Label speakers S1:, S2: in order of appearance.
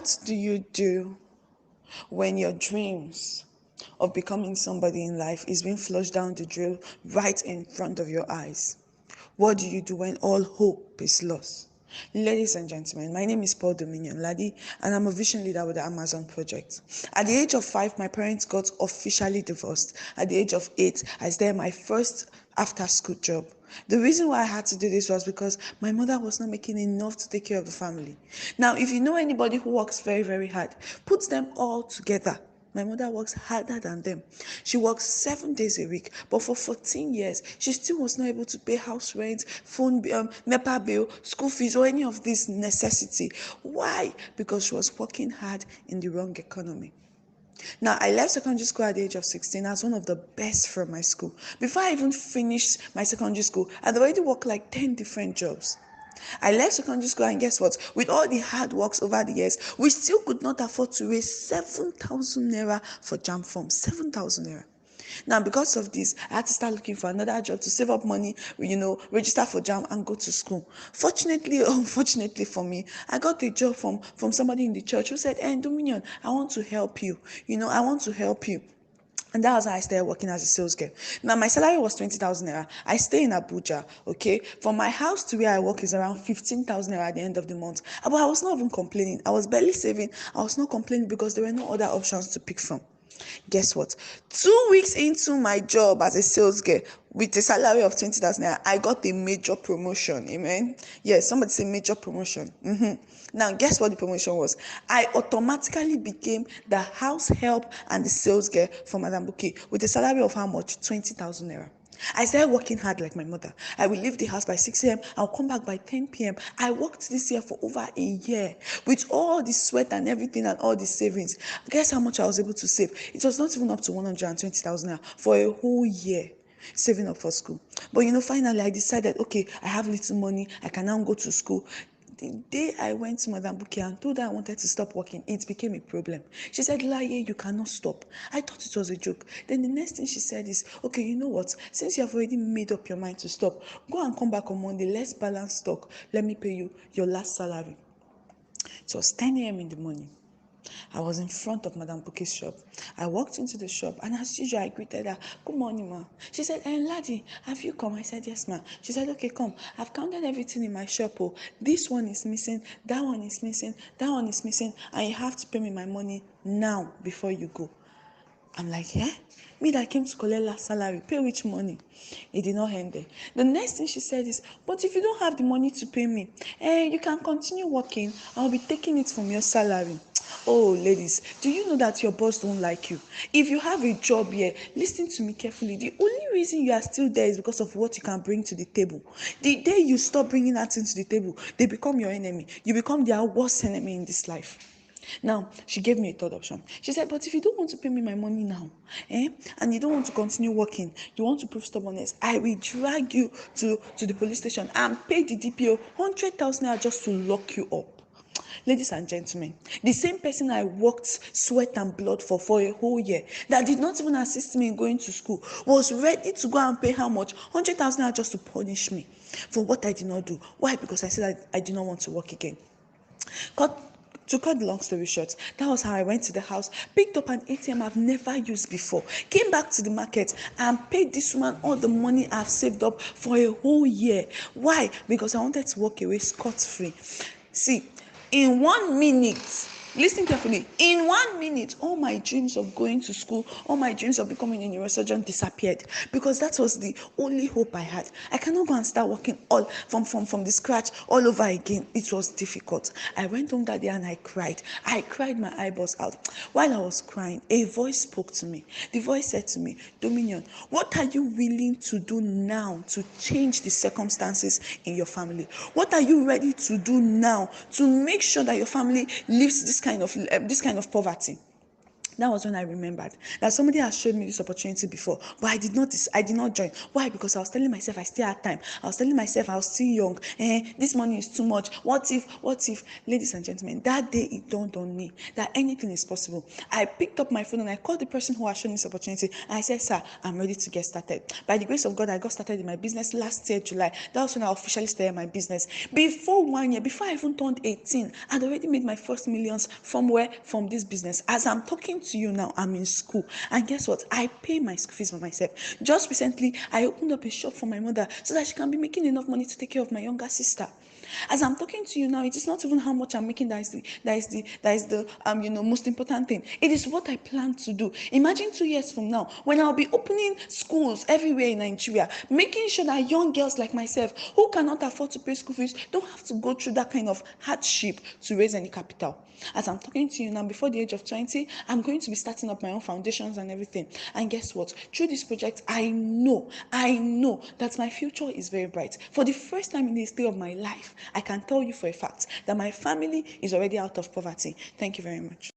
S1: What do you do when your dreams of becoming somebody in life is being flushed down the drain right in front of your eyes? What do you do when all hope is lost? Ladies and gentlemen, my name is Paul Dominion Ladi, and I'm a vision leader with the Amazon Project. At the age of 5, my parents got officially divorced. At the age of 8, I started my first after-school job. The reason why I had to do this was because my mother was not making enough to take care of the family. Now, if you know anybody who works very, very hard, put them all together. My mother works harder than them. She works 7 days a week, but for 14 years, she still was not able to pay house rent, phone bill, NEPA bill, school fees, or any of this necessity. Why? Because she was working hard in the wrong economy. Now, I left secondary school at the age of 16 as one of the best from my school. Before I even finished my secondary school, I'd already worked like 10 different jobs. I left secondary school, and guess what? With all the hard works over the years, we still could not afford to raise 7,000 naira for JAMB form. 7,000 naira. Now, because of this, I had to start looking for another job to save up money, register for JAMB and go to school. Fortunately or unfortunately for me, I got a job from somebody in the church who said, Dominion, I want to help you. I want to help you. And that was how I started working as a sales girl. Now, my salary was 20,000 naira. I stay in Abuja, okay? From my house to where I work is around 15,000 naira at the end of the month. But I was not even complaining. I was barely saving. I was not complaining because there were no other options to pick from. Guess what? 2 weeks into my job as a sales girl with a salary of 20,000 naira, I got a major promotion. Amen. Yes, somebody say major promotion. Now, guess what the promotion was? I automatically became the house help and the sales girl for Madam Buki with a salary of how much? 20,000 naira. I started working hard like my mother. I will leave the house by 6 a.m. I'll come back by 10 p.m. I worked this year for over a year with all the sweat and everything and all the savings. Guess how much I was able to save? It was not even up to 120,000 naira for a whole year saving up for school. But finally I decided, okay, I have little money. I can now go to school. The day I went to Madam Buki and told her I wanted to stop working, it became a problem. She said, Laye, you cannot stop. I thought it was a joke. Then the next thing she said is, okay, you know what? Since you have already made up your mind to stop, go and come back on Monday. Let's balance stock. Let me pay you your last salary. It was 10 a.m. in the morning. I was in front of Madam Buki's shop. I walked into the shop, and as usual, I greeted her. Good morning, ma. She said, Laddie, have you come? I said, yes, ma. She said, okay, come. I've counted everything in my shop. Oh, this one is missing, that one is missing, that one is missing, and you have to pay me my money now before you go. I'm like, me that came to collect last salary, pay which money? It did not end there. The next thing she said is, but if you don't have the money to pay me, you can continue working. I'll be taking it from your salary. Oh, ladies, do you know that your boss don't like you? If you have a job here, listen to me carefully. The only reason you are still there is because of what you can bring to the table. The day you stop bringing that thing to the table, they become your enemy. You become their worst enemy in this life. Now, she gave me a third option. She said, but if you don't want to pay me my money now, and you don't want to continue working, you want to prove stubbornness, I will drag you to the police station and pay the DPO 100,000 naira just to lock you up. Ladies and gentlemen, the same person I worked sweat and blood for a whole year, that did not even assist me in going to school, was ready to go and pay how much? 100,000 naira just to punish me for what I did not do. Why? Because I said I did not want to work again. To cut the long story short, that was how I went to the house, picked up an ATM I've never used before, came back to the market and paid this woman all the money I've saved up for a whole year. Why? Because I wanted to walk away scot-free. See, in 1 minute, listen carefully, in 1 minute, all my dreams of going to school, all my dreams of becoming a neurosurgeon disappeared, because that was the only hope I had. I cannot go and start working all from the scratch all over again. It was difficult. I went home that day and I cried my eyeballs out. While I was crying, a voice spoke to me. The voice said to me, Dominion, what are you willing to do now to change the circumstances in your family? What are you ready to do now to make sure that your family lives this kind of poverty? That was when I remembered that somebody has showed me this opportunity before, but I did not join. Why? Because I was telling myself I still had time. I was telling myself I was still young. This money is too much. What if, ladies and gentlemen, that day it dawned on me that anything is possible. I picked up my phone and I called the person who has shown this opportunity and I said, sir, I'm ready to get started. By the grace of God, I got started in my business last year, July. That was when I officially started my business. Before 1 year, before I even turned 18, I'd already made my first millions from where? From this business. As I'm talking to you now, I'm in school. And guess what? I pay my school fees for myself. Just recently, I opened up a shop for my mother so that she can be making enough money to take care of my younger sister. As I'm talking to you now, it is not even how much I'm making that is the most important thing. It is what I plan to do. Imagine 2 years from now when I'll be opening schools everywhere in Nigeria, making sure that young girls like myself who cannot afford to pay school fees don't have to go through that kind of hardship to raise any capital. As I'm talking to you now, before the age of 20, I'm going to be starting up my own foundations and everything. And guess what? Through this project, I know that my future is very bright. For the first time in the history of my life, I can tell you for a fact that my family is already out of poverty. Thank you very much.